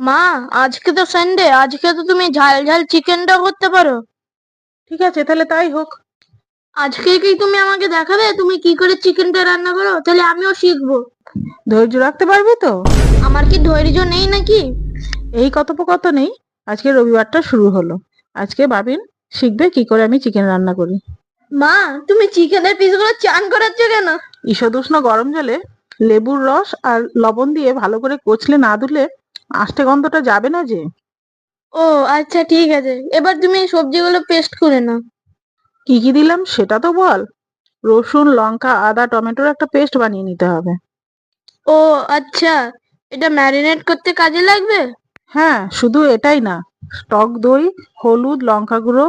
মা, আজকে তো সানডে, আজকে তো তুমি ঝাল ঝাল চিকেনটা করতে পারো। ঠিক আছে, তাহলে তাই হোক। আজকে কি তুমি আমাকে দেখাবে তুমি কি করে চিকেনটা রান্না করো? তাহলে আমিও শিখবো। ধৈর্য রাখতে পারবি তো? আমার কি ধৈর্য নেই নাকি? এই কথোপকথনেই আজকে রবিবারটা শুরু হলো। আজকে বাবিন শিখবে কি করে আমি চিকেন রান্না করি। মা, তুমি চিকেনের পিসগুলো চান করাচ্ছ কেন? ঈষদুষ্ণ গরম জলে লেবুর রস আর লবণ দিয়ে ভালো করে কচলে না ধুলে আষ্টে গন্ধটা যাবে না যে। ও আচ্ছা, ঠিক আছে, এবার তুমি সবজিগুলো পেস্ট করে নাও। কি কি দিলাম সেটা তো বল। রসুন, লঙ্কা, আদা, টমেটোর একটা পেস্ট বানিয়ে নিতে হবে। ও আচ্ছা, এটা ম্যারিনেট করতে কাজে লাগবে? হ্যাঁ, শুধু এটাই না, টক দই, হলুদ, লঙ্কা গুঁড়ো,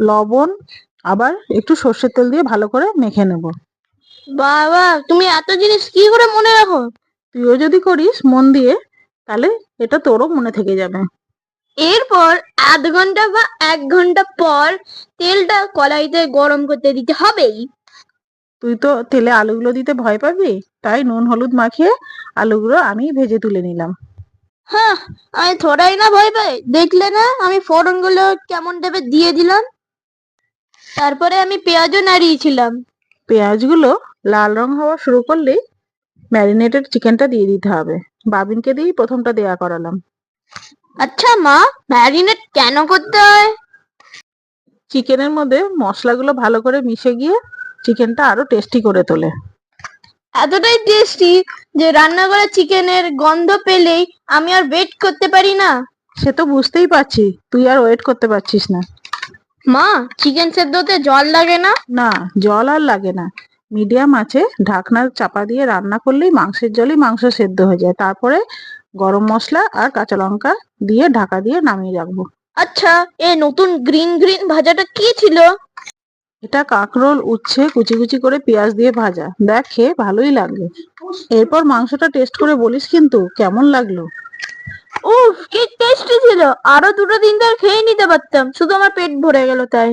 লবণ, আবার একটু সর্ষের তেল দিয়ে ভালো করে মেখে নেব। বাবা, তুমি এত জিনিস কি করে মনে রাখো? তুইও যদি করিস মন দিয়ে, তাহলে এটা তোরও মনে থেকে যাবে। এরপর আধ ঘন্টা বা 1 ঘন্টা পর তেলটা কড়াইতে গরম করতে দিতে হবেই। তুই তো তেলে আলুগুলো দিতে ভয় পাবি, তাই নুন হলুদ মাখিয়ে আলুগুলো আমি ভেজে তুলে নিলাম। হ্যাঁ, আমি থোড়াই না ভয় পাই, দেখলে না আমি ফোড়নগুলো কেমন টাইপে দিয়ে দিলাম। তারপরে আমি পেঁয়াজও নাড়িয়েছিলাম। পেঁয়াজগুলো লাল রং হওয়া শুরু করলেই ম্যারিনেটেড চিকেনটা দিয়ে দিতে হবে। বাবিনকে দিয়েই প্রথমটা দেয়া করালাম। আচ্ছা মা, ম্যারিনেট কেন করতে হয়? চিকেনের মধ্যে মশলাগুলো ভালো করে মিশে গিয়ে চিকেনটা আরো টেস্টি করে তোলে। এতটাই টেস্টি যে রান্না করা চিকেনের গন্ধ পেলেই আমি আর ওয়েট করতে পারি না। সে তো বুঝতেই পারছি তুই আর ওয়েট করতে পারছিস না। মা, চিকেন সেদ্ধতে জল লাগে না? না, জল আর লাগে না। মিডিয়াম আছে ঢাকনা চাপা দিয়ে রান্না করলেই মাংসের জলই মাংস সেদ্ধ হয়ে যায়। তারপরে গরম মশলা আর কাঁচা লঙ্কা দিয়ে ঢাকা দিয়ে নামিয়ে রাখবো। আচ্ছা, এই নতুন গ্রিন গ্রিন ভাজাটা কি ছিল? এটা কাঁকরোল, উচ্ছে কুচি কুচি করে পেঁয়াজ দিয়ে ভাজা, দেখ খেয়ে ভালোই লাগলো। এরপর মাংসটা টেস্ট করে বলিস কিন্তু কেমন লাগলো। উফ, কি টেস্টি ছিল! আরো 2-3 বার খেয়ে নিতে পারতাম, শুধু আমার পেট ভরে গেল তাই।